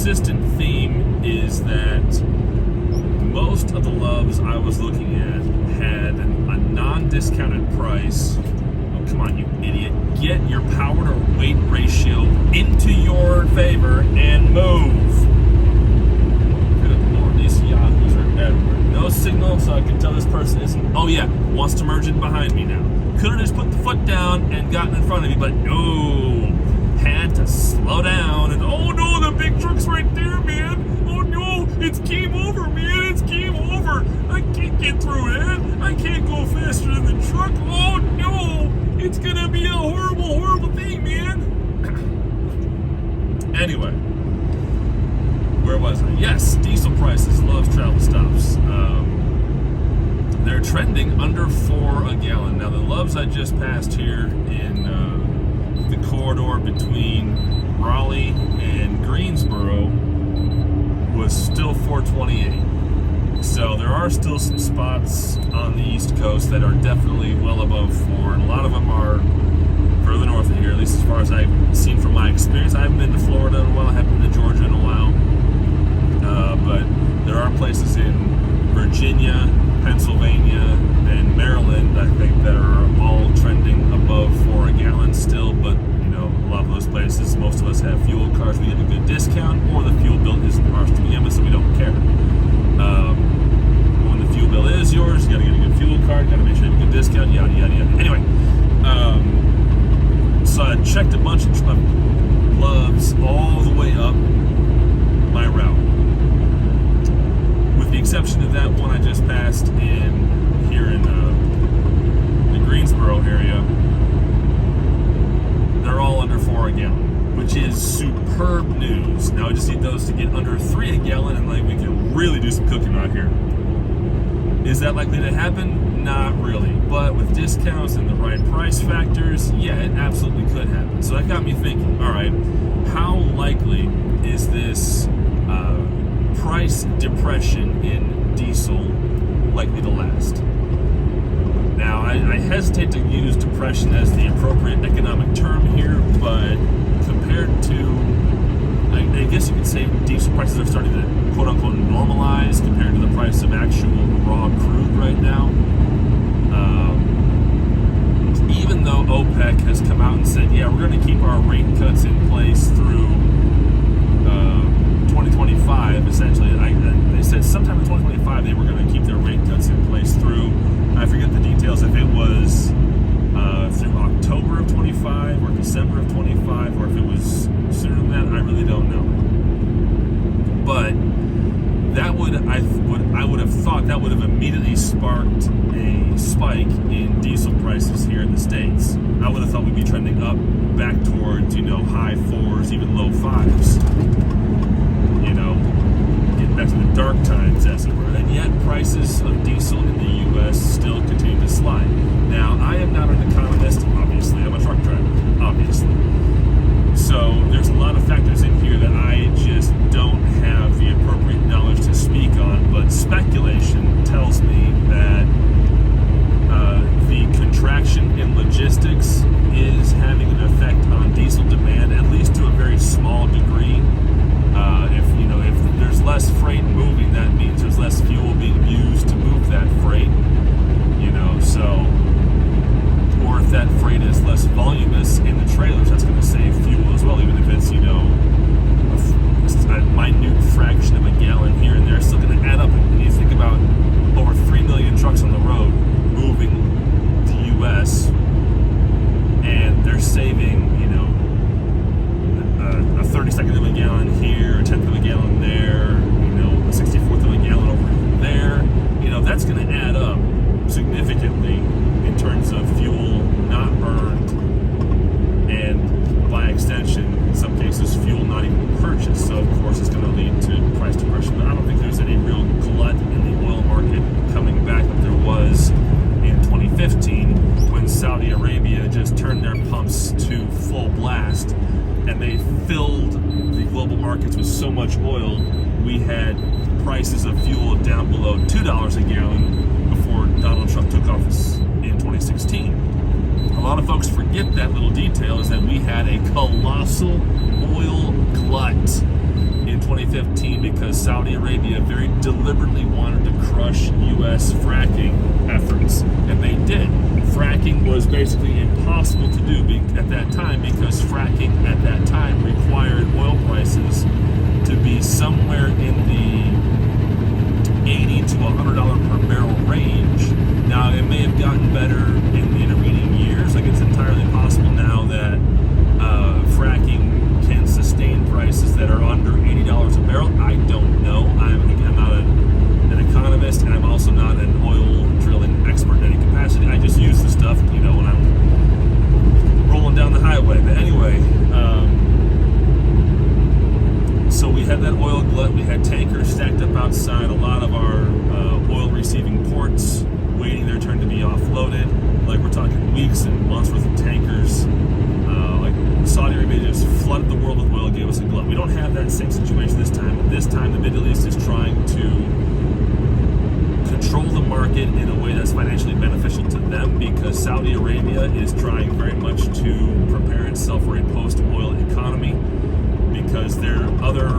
consistent theme is that most of the Loves I was looking at had a non-discounted price. Oh, come on, you idiot. Get your power to weight ratio into your favor and move. Good Lord, these yahoos are everywhere. No signal, so I can tell this person isn't. Oh yeah, wants to merge in behind me now. Could have just put the foot down and gotten in front of me, but no. Had to slow down, and oh no, the big truck's right there, man. Oh no, it's game over, man. It's game over. I can't get through it. I can't go faster than the truck. Oh no, it's gonna be a horrible, horrible thing, man. Anyway, where was I? Yes, diesel prices, Loves travel stops. They're trending under 4 a gallon. Now the Loves I just passed here in the corridor between Raleigh and Greensboro was still 428. So there are still some spots on the East Coast that are definitely well above 4, and a lot of them are further north of here, at least as far as I've seen from my experience. I haven't been to Florida in a while, I haven't been to Georgia in a while, but there are places in Virginia, Pennsylvania, and Maryland, I think, that are all trending above 4 a gallon still, but you know, a lot of those places, most of us have fuel cards, we get a good discount, or the fuel bill isn't ours to begin with, so we don't care. When the fuel bill is yours, you gotta get a good fuel card, you gotta make sure you have a good discount, yada, yada, yada. Anyway, so I checked a bunch of Loves all the way up my route. With the exception of that one I just passed here in the Greensboro area, they're all under 4 a gallon, which is superb news. Now I just need those to get under 3 a gallon, and like we can really do some cooking out here. Is that likely to happen? Not really, but with discounts and the right price factors, yeah, it absolutely could happen. So that got me thinking, all right, how likely is this price depression in diesel likely to last? Now, I hesitate to use depression as the appropriate economic term here, but compared to, I guess you could say diesel prices are starting to quote-unquote normalize compared to the price of actual raw crude right now. Even though OPEC has come out and said, yeah, we're going to keep our rate cuts in place through 2025, essentially. They said sometime in 2025 they were going to keep their rate cuts in place through, I forget the details, if it was through October of 25 or December of 25, or if it was sooner than that, I really don't know. But that I would have thought that would have immediately sparked a spike in diesel prices here in the States. I would have thought we'd be trending up back towards, high 4s, even low 5s. Getting back to the dark times, as it were. And yet prices of diesel in the U.S. still continue to slide. Now, I am not an economist, obviously. I'm a truck driver, obviously. So there's a lot of factors in here that I just don't have the appropriate knowledge to speak on, but speculation tells me that the contraction in logistics is having an effect on diesel demand, at least to a very small degree. If there's less freight moving, that means there's less fuel being used to move that freight. Or if that freight is less voluminous in the trailers, that's going to save fuel as well, even if it's, a minute fraction of a gallon here and there, it's still going to add up. And you think about over 3 million trucks on the road moving the U.S., and they're saving, a 32nd of a gallon here, a 10th of a gallon there, a 64th of a gallon over there. That's going to add up significantly in terms of fuel not burned, and by extension, in some cases, fuel not even purchased. So, of course, it's going to lead to price depression. But I don't think there's any real glut in the oil market coming back like there was in 2015 when Saudi Arabia just turned their pumps to full blast and they filled the global markets with so much oil, we had prices of fuel down below $2 a gallon before Donald Trump took office in 2016. A lot of folks forget that little detail, is that we had a colossal oil glut in 2015 because Saudi Arabia very deliberately wanted to crush U.S. fracking efforts, and they did. Fracking was basically impossible to do at that time because fracking at that time required oil prices to be somewhere in the $80 to $100 per barrel range. Now, it may have gotten better in the intervening years. Like, it's entirely possible now that fracking can sustain prices that are under $80 a barrel. I don't know. I'm not an economist, and I'm also not an oil drilling expert in any capacity. I just use the stuff, when I'm rolling down the highway. But anyway, so we had that oil glut. We had tankers stacked up outside a lot of our oil receiving ports, waiting their turn to be offloaded. Like, we're talking weeks and months worth of tankers. Like, Saudi Arabia just flooded the world with oil, gave us a glut. We don't have that same situation this time. But this time, the Middle East is trying to control the market in a way that's financially beneficial to them, because Saudi Arabia is trying very much to prepare itself for a post-oil economy, because their other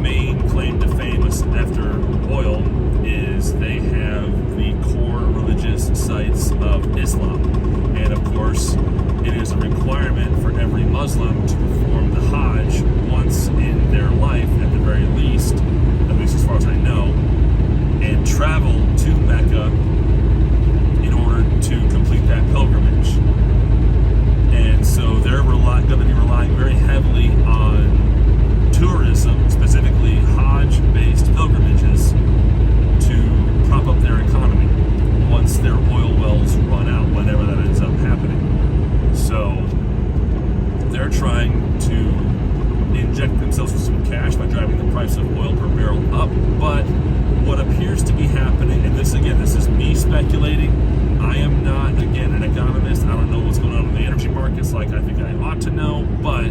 main claim to fame after oil is they have the core religious sites of Islam. And of course, it is a requirement for every Muslim to perform the Hajj once in their life, at the very least as far as I know, and travel to Mecca in order to complete that pilgrimage. And so they're going to be relying very heavily on tourism, specifically Hajj-based pilgrimages, to prop up their economy once their oil wells run out, whenever that ends up happening. So they're trying to inject themselves with some cash by driving the price of oil per barrel up. But what appears to be happening, and this is me speculating, I am not, again, an economist. I don't know what's going on in the energy markets like I think I ought to know, but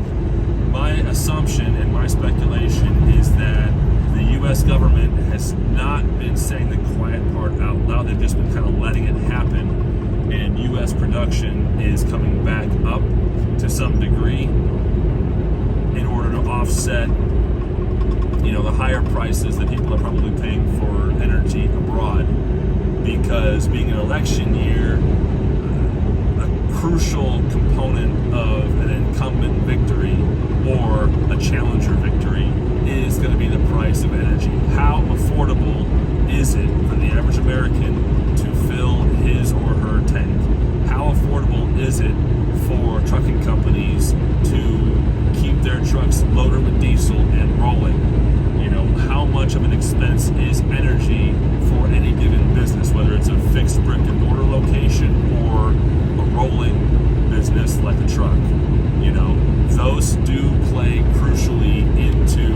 my assumption and my speculation is that the U.S. government has not been saying the quiet part out loud. They've just been kind of letting it happen, and U.S. production is coming back up to some degree in order to offset, the higher prices that people are probably paying for energy abroad. Because being an election year, a crucial component of an incumbent victory or a challenger victory is going to be the price of energy. How affordable is it for the average American to fill his or her tank? How affordable is it for trucking companies to keep their trucks loaded with diesel and rolling? How much of an expense is energy for any given business, whether it's a fixed brick and mortar location or a rolling business like a truck? Those do play crucially into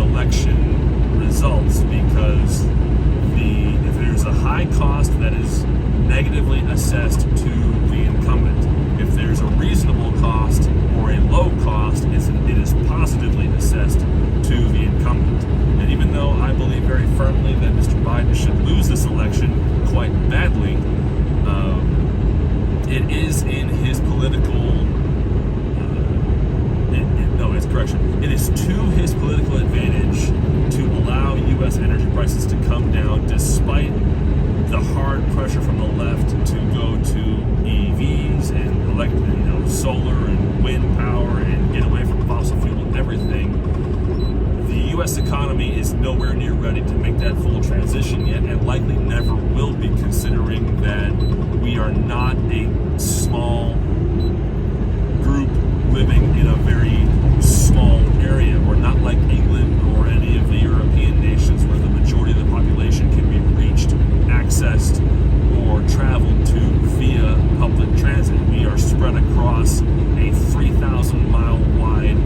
election results, because if there's a high cost that is negatively assessed to the incumbent, if there's a reasonable cost or a low cost, it is positively assessed to the incumbent. And even though I believe very firmly that Mr. Biden should lose this election quite badly, it is in his political it is to his political advantage to allow U.S. energy prices to come down, despite the hard pressure from the left to go to EVs and solar and wind power and get away from fossil fuel and everything. The U.S. economy is nowhere near ready to make that full transition yet, and likely never will be, considering that we are not a small group living in a very small area. We're not like England or any of the European nations where the majority of the population can be reached, accessed, or traveled to via public transit. We are spread across a 3,000-mile wide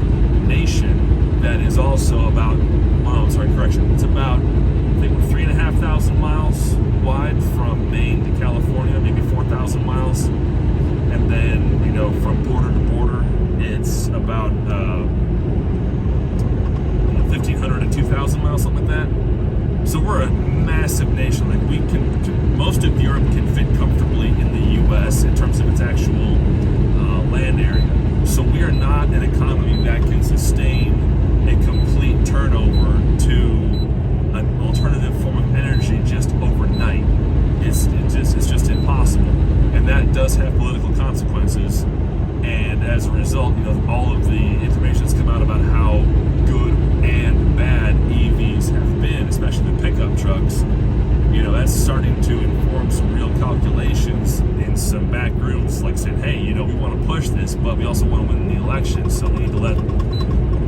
nation that is also about, it's about, I think we're 3,500 miles wide from Maine to California, maybe 4,000 miles. as a result, all of the information that's come out about how good and bad EVs have been, especially the pickup trucks, that's starting to inform some real calculations in some back rooms, like saying, hey, we want to push this, but we also want to win the election, so we need to let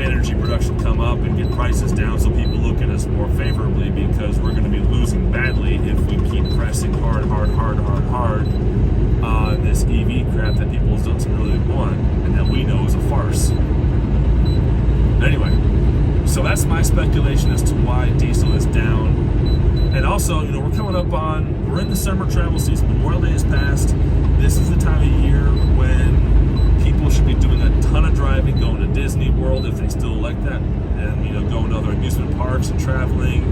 energy production come up and get prices down so people look at us more favorably, because we're going to be losing badly if we keep pressing hard on this EV crap that people don't really want and that we know is a farce. Anyway, so that's my speculation as to why diesel is down. And also, we're in the summer travel season. Memorial Day is past. This is the time of year when people should be doing a ton of driving, going to Disney World if they still like that, and going to other amusement parks and traveling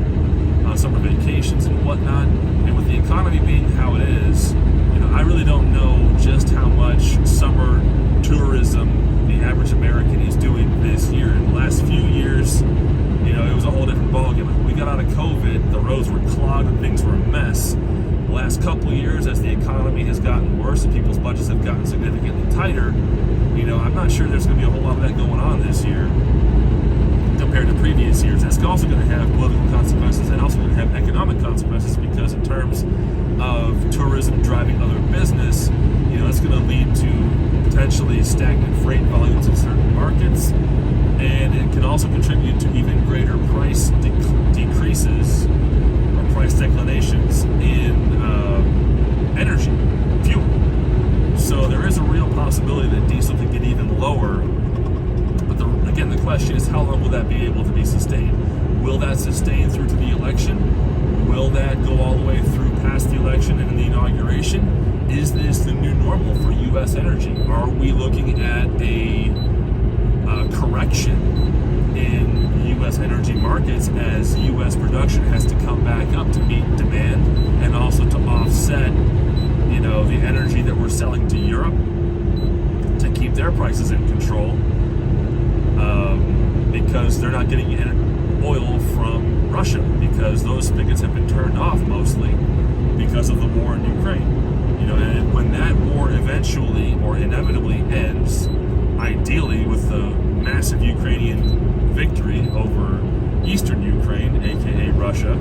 on summer vacations and whatnot. And with the economy being how it is, I really don't know just how much summer tourism the average American is doing this year. In the last few years, it was a whole different ballgame. When we got out of COVID, the roads were clogged and things were a mess. The last couple of years, as the economy has gotten worse and people's budgets have gotten significantly tighter, I'm not sure there's going to be a whole lot of that going on this year compared to previous years. That's also going to have political consequences and also going to have economic consequences, because in terms of tourism driving other business, that's going to lead to potentially stagnant freight volumes in certain markets, and it can also contribute to even greater price decreases or price declinations in energy, fuel. So there is a real possibility that diesel could get even lower. But again, the question is, how long will that be able to be sustained? Will that sustain through to the election? Will that go all the way through past the election and in the inauguration? Is this the new normal for U.S. energy? Are we looking at a correction in U.S. energy markets as U.S. production has to come back up to meet demand and also to offset, the energy that we're selling to Europe to keep their prices in control, because they're not getting oil from Russia, because those spigots have been turned off mostly because of the war in Ukraine. And when that war eventually or inevitably ends, ideally with the massive Ukrainian victory over eastern Ukraine, aka Russia,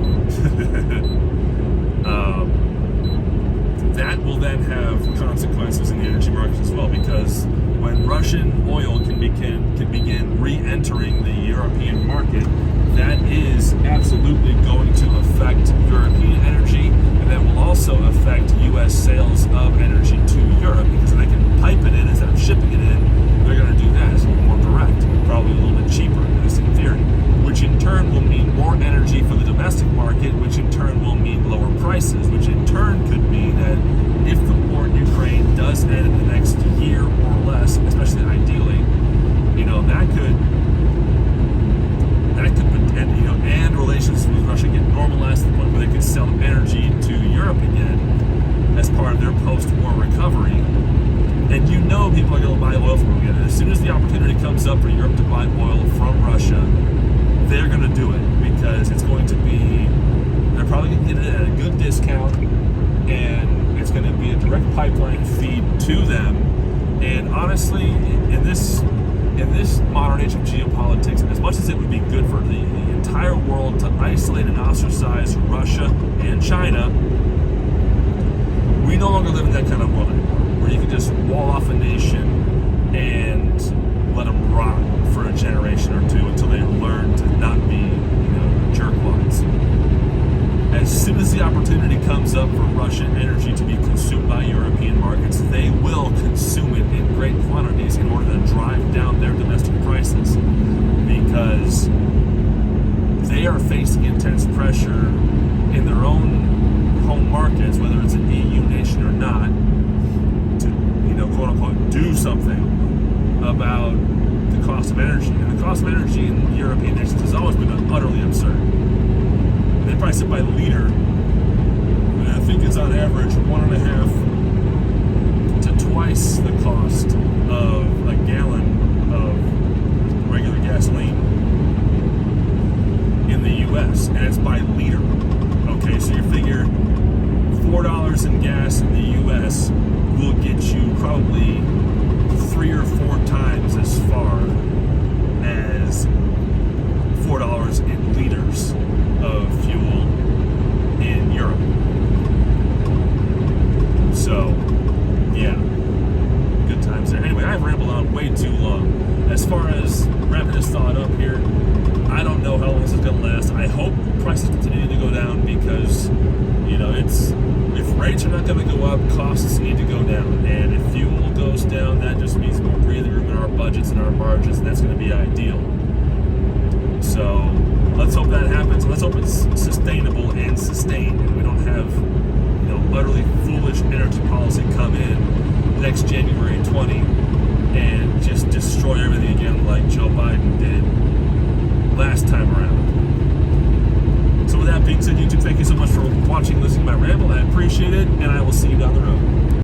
that will then have consequences in the energy markets as well, because when Russian oil can begin re-entering the European market, that is absolutely going to affect European energy, and that will also affect U.S. sales of energy to Europe, because if they can pipe it in instead of shipping it in, they're going to do that. It's a little more direct, probably a little bit cheaper, at least in theory, which in turn will mean more energy for the domestic market, which in turn will mean lower prices, which in turn could mean that if the war in Ukraine does end in the next year or less, especially ideally, and relations with Russia get normalized to the point where they could sell energy to Europe again as part of their post-war recovery. And people are going to buy oil from them again. And as soon as the opportunity comes up for Europe to buy oil from Russia, they're going to do it, because it's going to be, they're probably going to get it at a good discount, and it's going to be a direct pipeline feed to them. And honestly, in this modern age of geopolitics, as much as it would be good for the entire world to isolate and ostracize Russia and China, we no longer live in that kind of world anymore, where you can just wall off a nation and let them rot for a generation or two until they learn to not be, jerkwads. As soon as the opportunity comes up for Russian energy to be consumed by European markets, they will consume it in great quantities in order to drive down their domestic prices, because they are facing intense pressure in their own home markets, whether it's an EU nation or not, to, quote unquote, do something about the cost of energy. And the cost of energy in European nations has always been utterly absurd. They price it by liter, and I think it's on average 1.5 to twice the cost of a gallon of regular gasoline in the US, and it's by liter. Okay, so you figure $4 in gas in the US will get you probably 3 or 4 margins, and that's going to be ideal. So let's hope that happens. Let's hope it's sustainable and sustained, and we don't have utterly foolish energy policy come in next January 20 and just destroy everything again like Joe Biden did last time around. So with that being said, YouTube, thank you so much for watching, listening to my ramble. I appreciate it, and I will see you down the road.